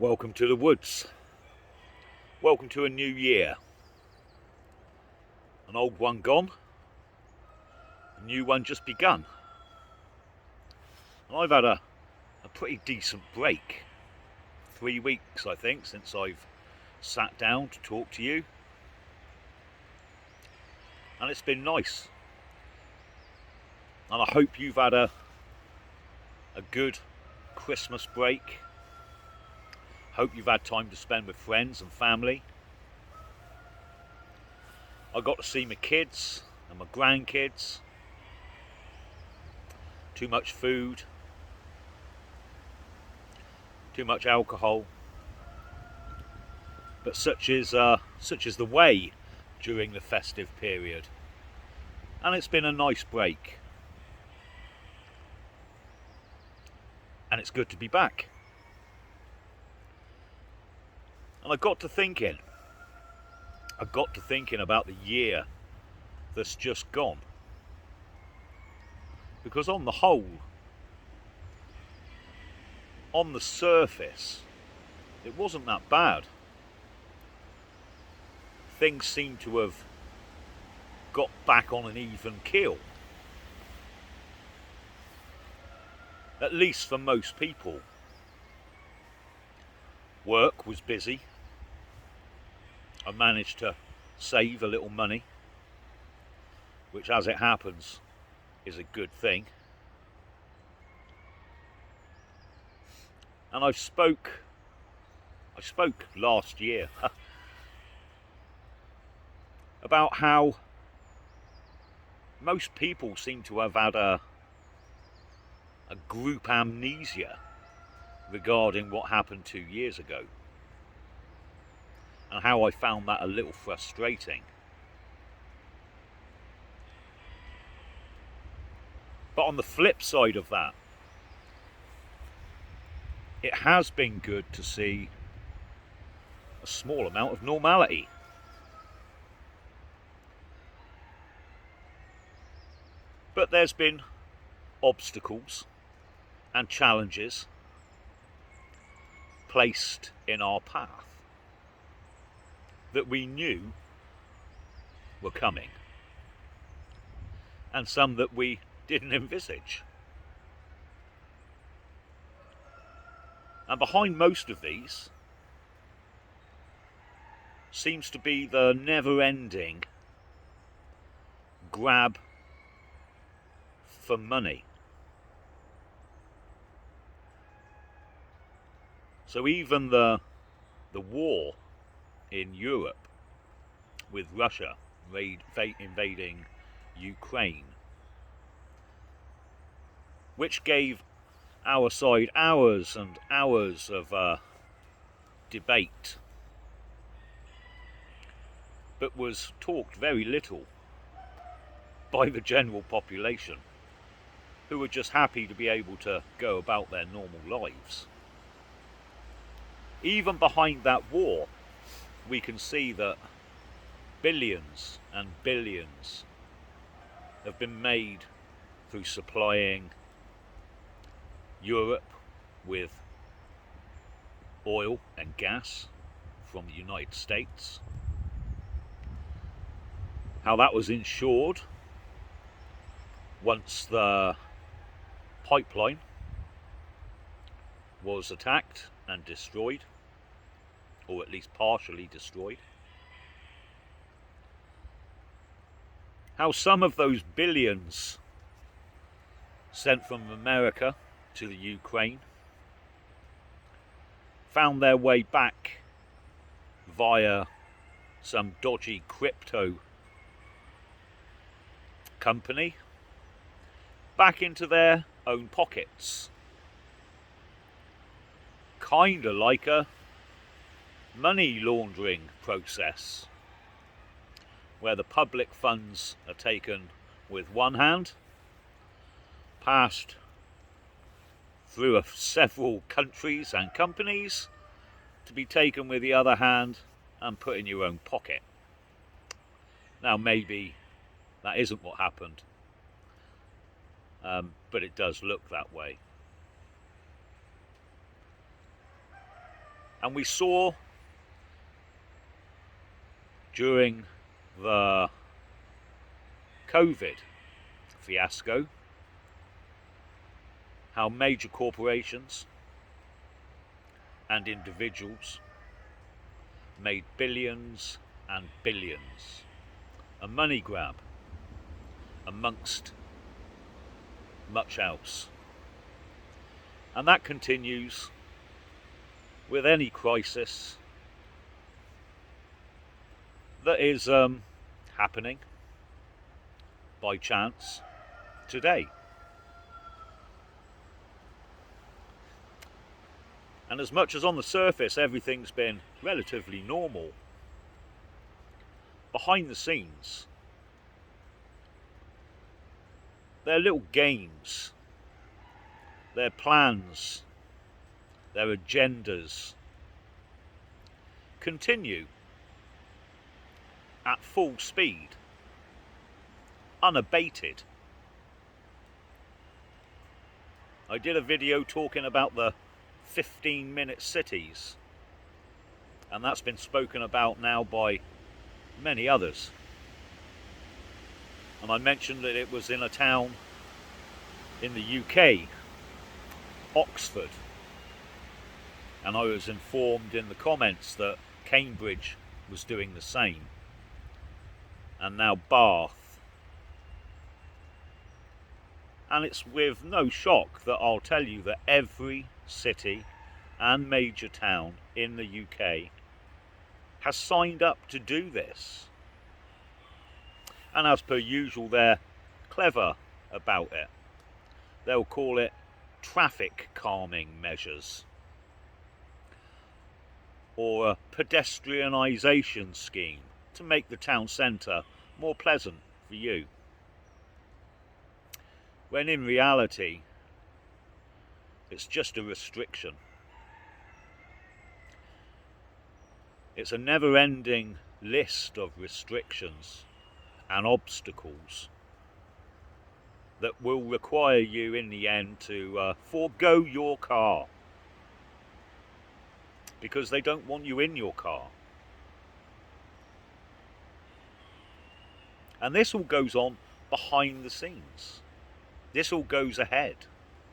Welcome to the woods. Welcome to a new year. An old one gone, a new one just begun. And I've had a pretty decent break. 3 weeks, I think, since I've sat down to talk to you. And it's been nice. And I hope you've had a good Christmas break. Hope you've had time to spend with friends and family. I got to see my kids and my grandkids. Too much food. Too much alcohol. But such is the way during the festive period. And it's been a nice break. And it's good to be back. And I got to thinking about the year that's just gone. Because on the whole, on the surface, it wasn't that bad. Things seem to have got back on an even keel. At least for most people. Work was busy. I managed to save a little money, which, as it happens, is a good thing. And I spoke last year about how most people seem to have had a group amnesia regarding what happened 2 years ago. And how I found that a little frustrating. But on the flip side of that, it has been good to see a small amount of normality. But there's been obstacles and challenges placed in our path that we knew were coming, and some that we didn't envisage. And behind most of these seems to be the never-ending grab for money. So even the war in Europe with Russia invading Ukraine, which gave our side hours and hours of debate, but was talked very little by the general population, who were just happy to be able to go about their normal lives. Even behind that war, we can see that billions and billions have been made through supplying Europe with oil and gas from the United States. How that was ensured once the pipeline was attacked and destroyed, or at least partially destroyed. How some of those billions sent from America to the Ukraine found their way back via some dodgy crypto company back into their own pockets. Kinda like a money laundering process, where the public funds are taken with one hand, passed through several countries and companies, to be taken with the other hand and put in your own pocket. Now maybe that isn't what happened, but it does look that way. And we saw during the COVID fiasco how major corporations and individuals made billions and billions, a money grab amongst much else. And that continues with any crisis that is happening by chance today. And as much as on the surface everything's been relatively normal, behind the scenes their little games, their plans, their agendas continue at full speed, unabated. I did a video talking about the 15-minute cities, and that's been spoken about now by many others. And I mentioned that it was in a town in the UK, Oxford, and I was informed in the comments that Cambridge was doing the same, and now Bath. And it's with no shock that I'll tell you that every city and major town in the UK has signed up to do this. And as per usual, they're clever about it. They'll call it traffic calming measures, or a pedestrianisation scheme to make the town centre more pleasant for you. When in reality, it's just a restriction. It's a never-ending list of restrictions and obstacles that will require you in the end to forego your car, because they don't want you in your car. And this all goes on behind the scenes. This all goes ahead,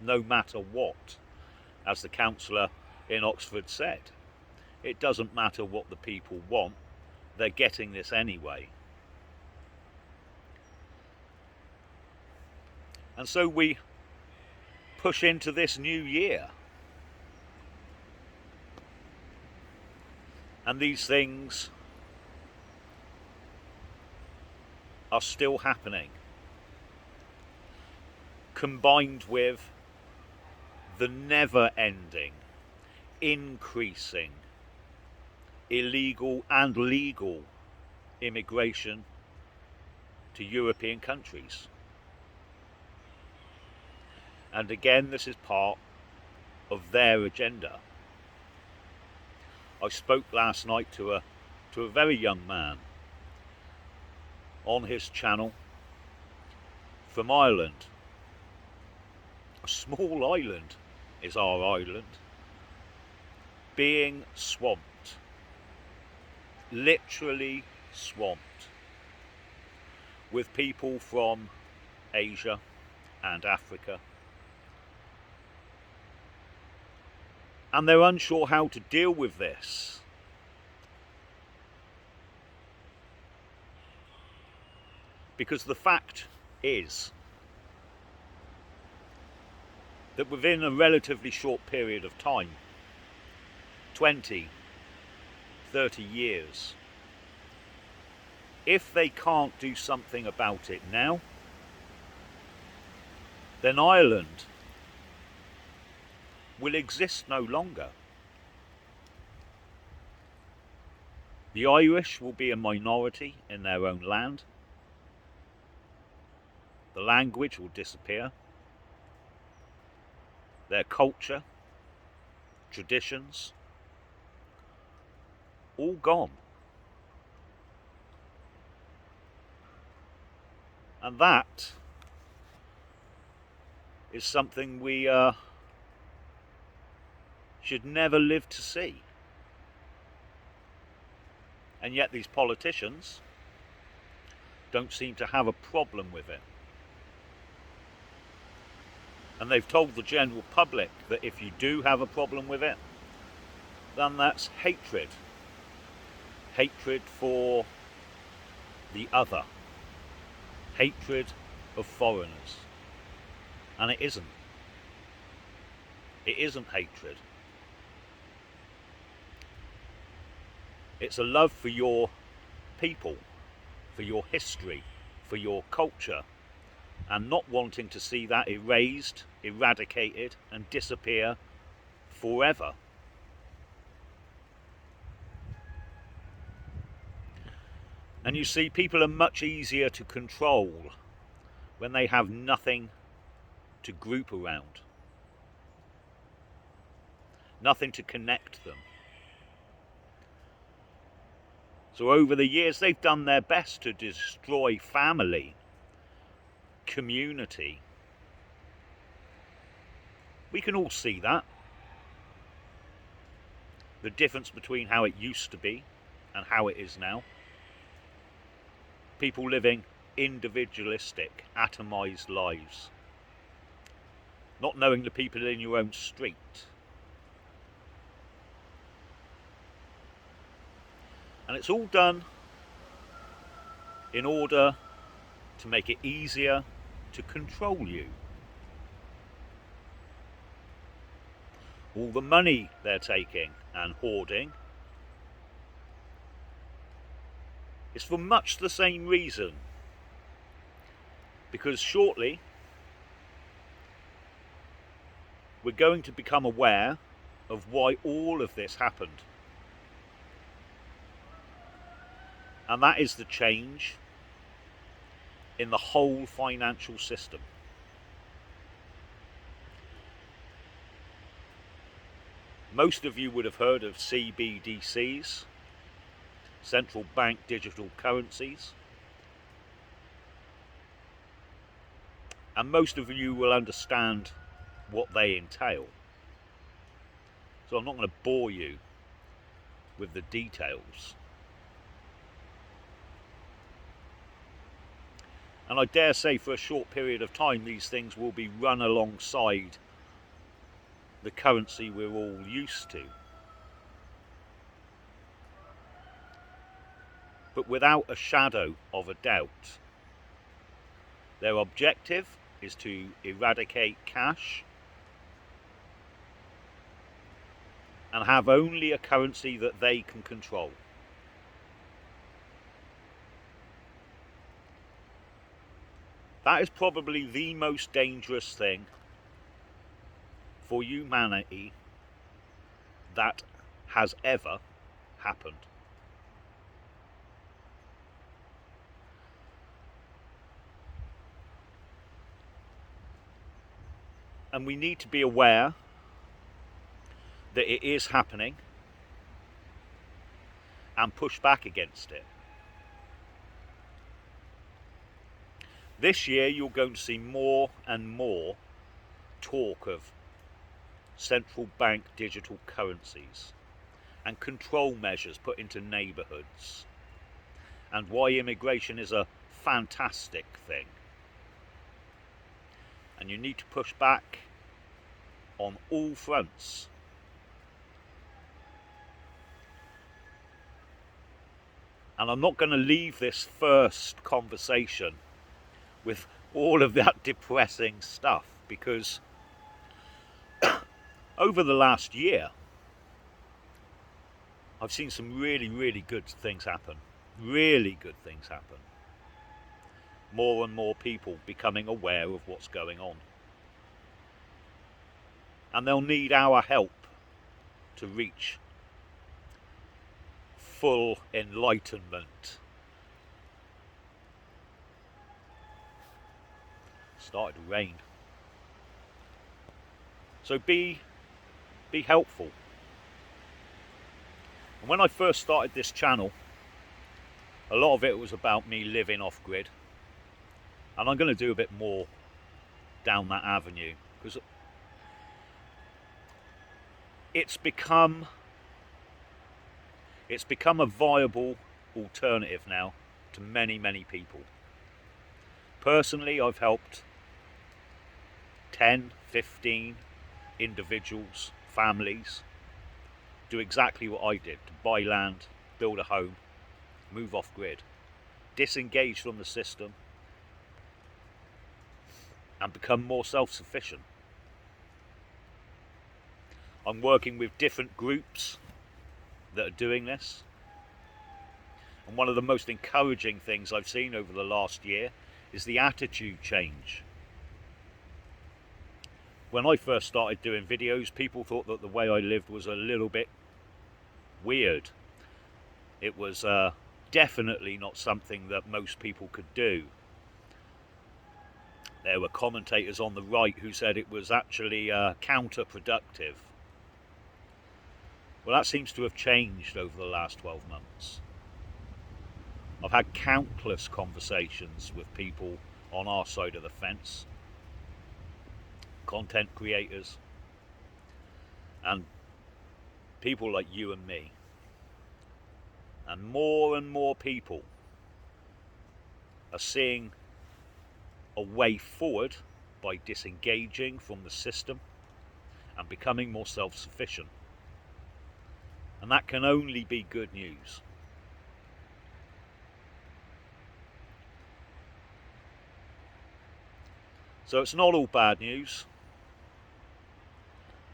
no matter what. As the councillor in Oxford said, it doesn't matter what the people want, they're getting this anyway. And so we push into this new year. And these things are still happening, combined with the never-ending, increasing, illegal and legal immigration to European countries. And again, this is part of their agenda. I spoke last night to a very young man on his channel from Ireland. A small island is our island, being swamped, literally swamped, with people from Asia and Africa. And they're unsure how to deal with this. Because the fact is that within a relatively short period of time, 20, 30 years, if they can't do something about it now, then Ireland will exist no longer. The Irish will be a minority in their own land. The language will disappear. Their culture, traditions, all gone. And that is something we should never live to see. And yet these politicians don't seem to have a problem with it. And they've told the general public that if you do have a problem with it, then that's hatred. Hatred for the other. Hatred of foreigners. And it isn't. It isn't hatred. It's a love for your people, for your history, for your culture, and not wanting to see that erased, eradicated, and disappear forever. And you see, people are much easier to control when they have nothing to group around, nothing to connect them. So over the years, they've done their best to destroy family, community. We can all see that. The difference between how it used to be and how it is now. People living individualistic, atomized lives. Not knowing the people in your own street. And it's all done in order to make it easier to control you. All the money they're taking and hoarding is for much the same reason. Because shortly we're going to become aware of why all of this happened. And that is the change in the whole financial system. Most of you would have heard of CBDCs, central bank digital currencies. And most of you will understand what they entail. So I'm not going to bore you with the details. And I dare say for a short period of time these things will be run alongside the currency we're all used to. But without a shadow of a doubt, their objective is to eradicate cash and have only a currency that they can control. That is probably the most dangerous thing for humanity that has ever happened. And we need to be aware that it is happening and push back against it. This year you're going to see more and more talk of central bank digital currencies and control measures put into neighbourhoods, and why immigration is a fantastic thing. And you need to push back on all fronts. And I'm not going to leave this first conversation with all of that depressing stuff, because over the last year I've seen some really, really good things happen. Really good things happen. More and more people becoming aware of what's going on. And they'll need our help to reach full enlightenment. Started to rain. So be helpful. And when I first started this channel, a lot of it was about me living off grid. And I'm going to do a bit more down that avenue, because it's become a viable alternative now to many, many people. Personally, I've helped 10, 15 individuals, families, do exactly what I did: to buy land, build a home, move off grid, disengage from the system, and become more self-sufficient. I'm working with different groups that are doing this, and one of the most encouraging things I've seen over the last year is the attitude change. When I first started doing videos, people thought that the way I lived was a little bit weird. It was definitely not something that most people could do. There were commentators on the right who said it was actually counterproductive. Well, that seems to have changed over the last 12 months. I've had countless conversations with people on our side of the fence, content creators, and people like you and me. And more people are seeing a way forward by disengaging from the system and becoming more self-sufficient. And that can only be good news. So it's not all bad news.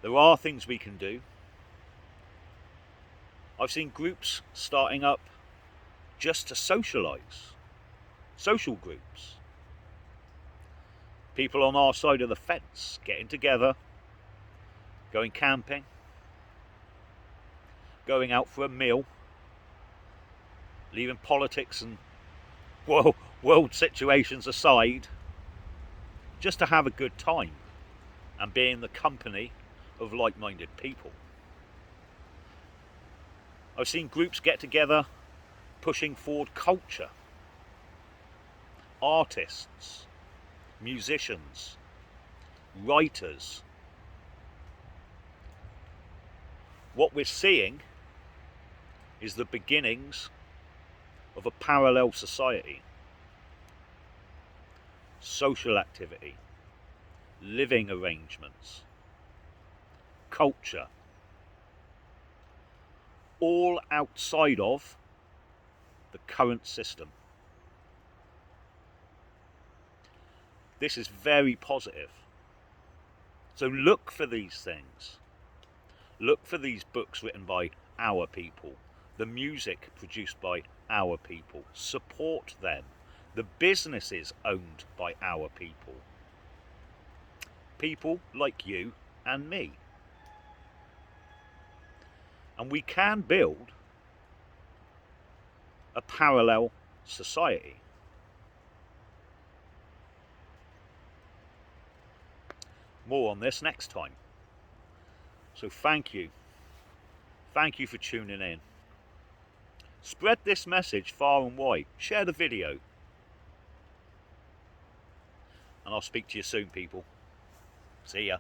There are things we can do. I've seen groups starting up just to socialise. Social groups. People on our side of the fence getting together, going camping, going out for a meal, leaving politics and world situations aside, just to have a good time and be in the company of like-minded people. I've seen groups get together pushing forward culture, artists, musicians, writers. What we're seeing is the beginnings of a parallel society. Social activity, living arrangements, culture, all outside of the current system. This is very positive. So look for these things. Look for these books written by our people, the music produced by our people. Support them. The businesses owned by our people. People like you and me. And we can build a parallel society. More on this next time. So thank you. Thank you for tuning in. Spread this message far and wide. Share the video. And I'll speak to you soon, people. See ya.